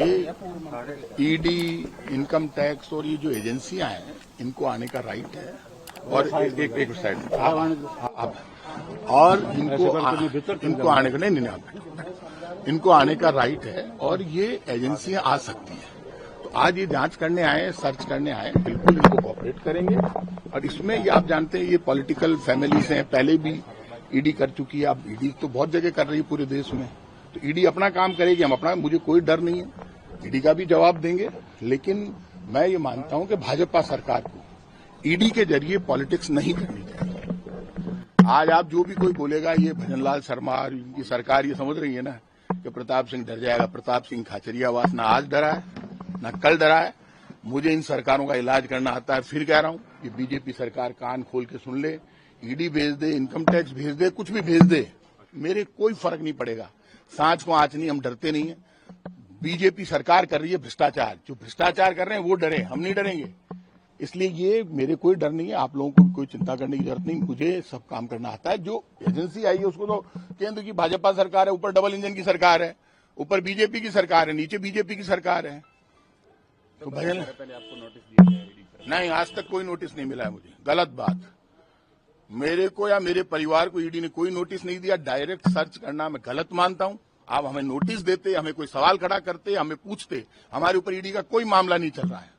ये ED, income tax और ये जो एजेंसियां हैं इनको आने का राइट है और एक साइड और इनको आने का नहीं आप इनको आने का राइट है और ये एजेंसियां आ सकती हैं। तो आज ये जांच करने आए, सर्च करने आए, बिल्कुल इनको कोऑपरेट करेंगे। और इसमें ये आप जानते हैं ये पॉलिटिकल फैमिलीज हैं, पहले भी ईडी कर चुकी है, अब ईडी तो बहुत जगह कर रही है पूरे देश में। तो ईडी अपना काम करेगी, हम अपना, मुझे कोई डर नहीं है, ईडी का भी जवाब देंगे। लेकिन मैं ये मानता हूं कि भाजपा सरकार को ईडी के जरिए पॉलिटिक्स नहीं करनी चाहिए। आज आप जो भी कोई बोलेगा, ये भजनलाल शर्मा और इनकी सरकार ये समझ रही है ना कि प्रताप सिंह डर जाएगा। प्रताप सिंह खाचरियावास ना आज डरा है ना कल डरा है। मुझे इन सरकारों का इलाज करना आता है। फिर कह रहा हूं कि बीजेपी सरकार कान खोल के सुन ले, ईडी भेज दे, इनकम टैक्स भेज दे, कुछ भी भेज दे, मेरे कोई फर्क नहीं पड़ेगा। सांच को आंच नहीं, हम डरते नहीं है। बीजेपी सरकार कर रही है भ्रष्टाचार, जो भ्रष्टाचार कर रहे हैं वो डरे, हम नहीं डरेंगे। इसलिए ये मेरे कोई डर नहीं है, आप लोगों को भी कोई चिंता करने की जरूरत नहीं। मुझे सब काम करना आता है। जो एजेंसी आई है उसको तो केंद्र की भाजपा सरकार है, ऊपर डबल इंजन की सरकार है, ऊपर बीजेपी की सरकार है, नीचे बीजेपी की सरकार है। तो भजन पहले आपको नोटिस दिया नहीं, आज तक कोई नोटिस नहीं मिला है मुझे। गलत बात, मेरे को या मेरे परिवार को ईडी ने कोई नोटिस नहीं दिया। डायरेक्ट सर्च करना मैं गलत मानता हूं। आप हमें नोटिस देते, हमें कोई सवाल खड़ा करते, हमें पूछते, हमारे ऊपर ईडी का कोई मामला नहीं चल रहा है।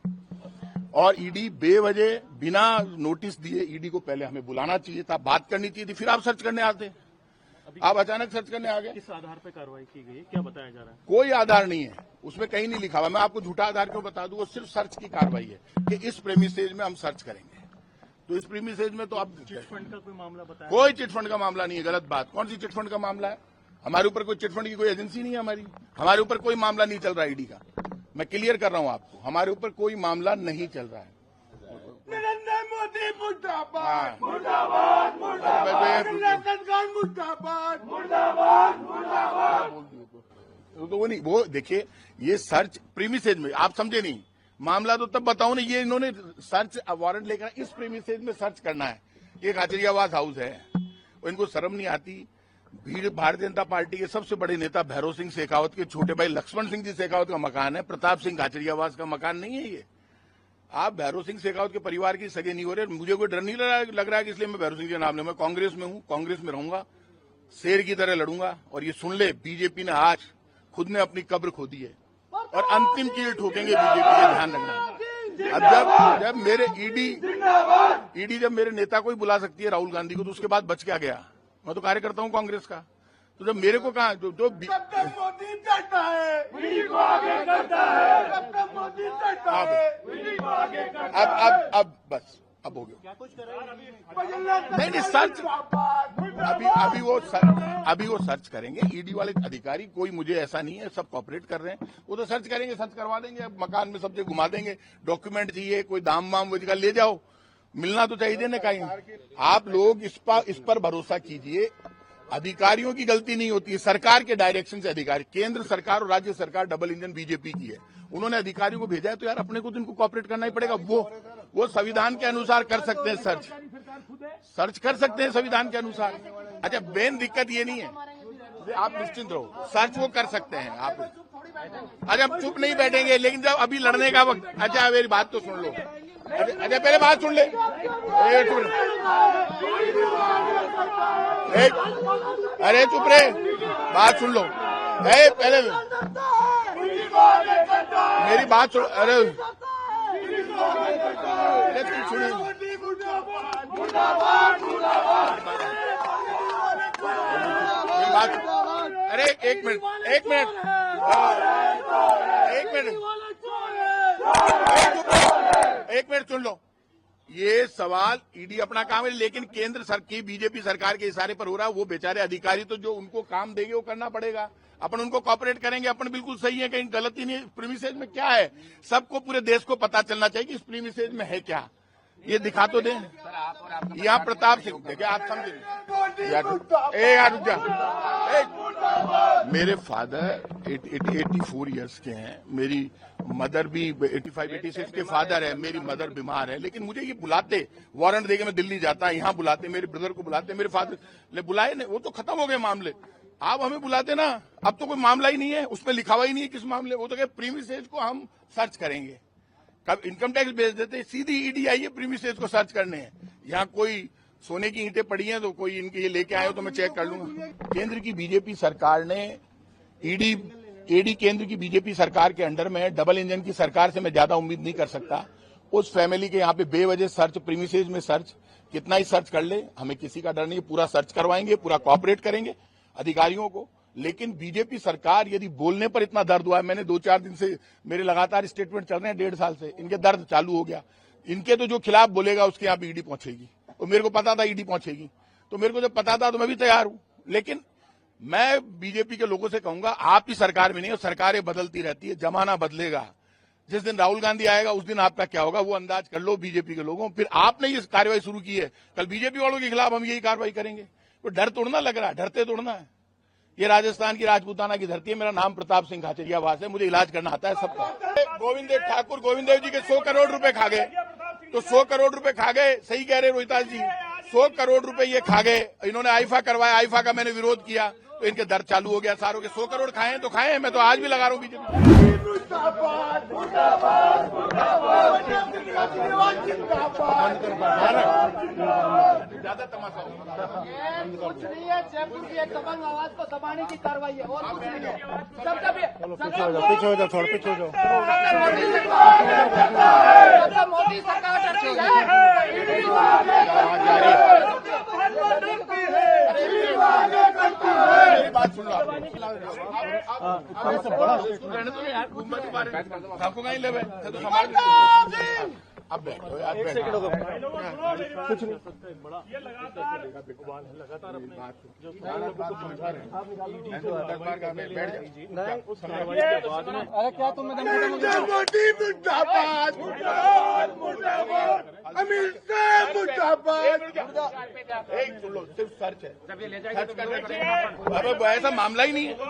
और ईडी बेवजह बिना नोटिस दिए, ईडी को पहले हमें बुलाना चाहिए था, बात करनी चाहिए थी, फिर आप सर्च करने आते। आप अचानक सर्च करने आ गए। किस आधार पर कार्रवाई की गई, क्या बताया जा रहा है? कोई आधार नहीं है, उसमें कहीं नहीं लिखा हुआ। मैं आपको झूठा आधार क्यों बता दूं? वो सिर्फ सर्च की कार्रवाई है कि इस प्रेमिसेज में हम सर्च करेंगे। तो इस प्रीमिसेज में तो आप चिटफंड का कोई मामला बताया? कोई चिटफंड का मामला नहीं है। गलत बात। कौन सी चिटफंड का मामला है? हमारे ऊपर कोई चिटफंड की कोई एजेंसी नहीं है हमारी। हमारे ऊपर कोई मामला नहीं चल रहा है ईडी का। मैं क्लियर कर रहा हूं आपको, हमारे ऊपर कोई मामला नहीं चल रहा है। नरेंद्र मोदी मुर्दाबाद, मुर्दाबाद, मुर्दाबाद, मुर्दाबाद, मुर्दाबाद, मुर्दाबाद। तो वो नहीं, वो देखिए ये सर्च प्रीमिसेज में, आप समझे नहीं, मामला तो तब बताओ ना। ये इन्होंने सर्च वारंट लेकर इस प्रीमिसेज में सर्च करना है। ये खाचरियावास हाउस है, इनको शर्म नहीं आती। भीड़ भारतीय जनता पार्टी के सबसे बड़े नेता भैरव सिंह शेखावत के छोटे भाई लक्ष्मण सिंह जी शेखावत का मकान है, प्रताप सिंह खाचरियावास का मकान नहीं है ये। आप भैरव सिंह शेखावत के परिवार की सगे नहीं हो रहे। मुझे कोई डर नहीं लग रहा है कि इसलिए मैं भैरव सिंह के नाम लूं। मैं कांग्रेस में हूं, कांग्रेस में रहूंगा, शेर की तरह लड़ूंगा। और ये सुन ले, बीजेपी ने आज खुद ने अपनी कब्र खोदी है और अंतिम कील ठोकेंगे बीजेपी का, ध्यान रखना। अब जब मेरे ईडी जब मेरे नेता को ही बुला सकती है, राहुल गांधी को, तो उसके बाद बच क्या गया? मैं तो कार्यकर्ता हूं कांग्रेस का। तो जब मेरे को कहा जो मोदी डरता है, ईडी को आगे करता है, मोदी डरता है, ईडी को आगे करता है। अब बस, अब हो गया। क्या कुछ कर नहीं सर्च अभी वो सर्च करेंगे। ईडी वाले अधिकारी, कोई मुझे ऐसा नहीं है, सब कोऑपरेट कर रहे हैं। वो तो सर्च करेंगे, सर्च करवा देंगे। अब मकान में सब जगह घुमा देंगे। डॉक्यूमेंट चाहिए, कोई दाम वाम वो जगह ले जाओ, मिलना तो चाहिए ना कहीं। आप लोग इस पर भरोसा कीजिए। अधिकारियों की गलती नहीं होती है, सरकार के डायरेक्शन से अधिकारी, केंद्र सरकार और राज्य सरकार डबल इंजन बीजेपी की है। उन्होंने अधिकारियों को भेजा है, तो यार अपने को तो इनको कोऑपरेट करना ही पड़ेगा। वो संविधान के अनुसार कर सकते हैं, सर्च कर सकते हैं संविधान के अनुसार। अच्छा, मेन दिक्कत ये नहीं है, आप निश्चिंत रहो, सर्च वो कर सकते हैं। आप अच्छा, हम चुप नहीं बैठेंगे, लेकिन जब अभी लड़ने का वक्त। अच्छा, मेरी बात तो सुन लो। अच्छा, पहले बात सुन ले। अरे चुप रे, बात सुन लो। पहले मेरी बात सुन। अरे अरे एक मिनट सुन लो। ये सवाल ईडी अपना काम है, लेकिन केंद्र सरकार की बीजेपी सरकार के इशारे पर हो रहा है। वो बेचारे अधिकारी तो जो उनको काम देंगे वो करना पड़ेगा। अपन उनको कोऑपरेट करेंगे, अपन बिल्कुल सही है, कहीं गलती नहीं। प्रीमिसेज में क्या है, सबको, पूरे देश को पता चलना चाहिए कि इस प्रीमिसेज में है क्या। ये दिखा तो दें। यहाँ प्रताप सिंह, देखिए आप समझेंगे यार, रुक जा। मेरे फादर 84 ईयर्स के हैं, मेरी मदर भी 85-86 के फादर है। मेरी मदर बीमार है, लेकिन मुझे ये बुलाते, वारंट देके मैं दिल्ली जाता, यहाँ बुलाते, मेरे ब्रदर को बुलाते, मेरे फादर ने बुलाए नहीं, वो तो खत्म हो गए मामले। आप हमें बुलाते ना, अब तो कोई मामला ही नहीं है, उसमें लिखा हुआ ही नहीं है किस मामले, वो तो कहे प्रीमिसेस को हम सर्च करेंगे। कब इनकम टैक्स भेज देते, सीधी ईडी आई है प्रीमिसेस को सर्च करने हैं। यहाँ कोई सोने की ईंटें पड़ी हैं तो कोई इनके ये लेके आए हो तो मैं चेक कर लूंगा। केंद्र की बीजेपी सरकार ने ईडी केंद्र की बीजेपी सरकार के अंडर में है। डबल इंजन की सरकार से मैं ज्यादा उम्मीद नहीं कर सकता। उस फैमिली के यहाँ पे बेवजह सर्च, प्रीमिसेस में सर्च, कितना ही सर्च कर ले, हमें किसी का डर नहीं है। पूरा सर्च करवाएंगे, पूरा कॉपरेट करेंगे अधिकारियों को। लेकिन बीजेपी सरकार यदि बोलने पर इतना दर्द हुआ है, मैंने 2-4 दिन से मेरे लगातार स्टेटमेंट चल रहे हैं, 1.5 साल से इनके दर्द चालू हो गया। इनके तो जो खिलाफ बोलेगा उसके यहाँ पे ईडी पहुंचेगी। तो मेरे को पता था ईडी पहुंचेगी, तो मेरे को जब पता था तो मैं भी तैयार हूं। लेकिन मैं बीजेपी के लोगों से कहूंगा, आप ही सरकार में नहीं हो, सरकारें बदलती रहती है, जमाना बदलेगा। जिस दिन राहुल गांधी आएगा उस दिन आपका क्या होगा वो अंदाज कर लो बीजेपी के लोगों। फिर आपने ये कार्रवाई शुरू की है, कल बीजेपी वालों के खिलाफ हम यही कार्रवाई करेंगे। तो डर तोड़ना लग रहा है, डरते तोड़ना है। ये राजस्थान की राजपूताना की धरती है। मेरा नाम प्रताप सिंह खाचरियावास है, मुझे इलाज करना आता है सबका। गोविंद ठाकुर गोविंद देव जी के 100 करोड़ रुपए खा गए, तो 100 करोड़ रुपए खा गए। सही कह रहे रोहिताज जी, 100 करोड़ रुपए ये खा गए। इन्होंने आईफा करवाया, आईफा का मैंने विरोध किया तो इनके दर्द चालू हो गया। सारों के 100 करोड़ खाए तो खाए, मैं तो आज भी लगा रहा हूँ बीजेपी। ज्यादा तमाशा कुछ नहीं है, जयपुर की एक दबंग आवाज को दबाने की कार्रवाई है और कुछ नहीं है। पीछे हो जाओ, थोड़ा पीछे हो जाओ। मोदी सरकार डरती मेरी बात सुन लो। आपको कहीं ले अब बैठो यार, कुछ नहीं, ये लगातार अपने अरे क्या तुम मोदी मुर्दाबाद, अमित शाह मुर्दाबाद। सुन लो, सिर्फ सर्च है, सर्च करने का ऐसा मामला ही नहीं है।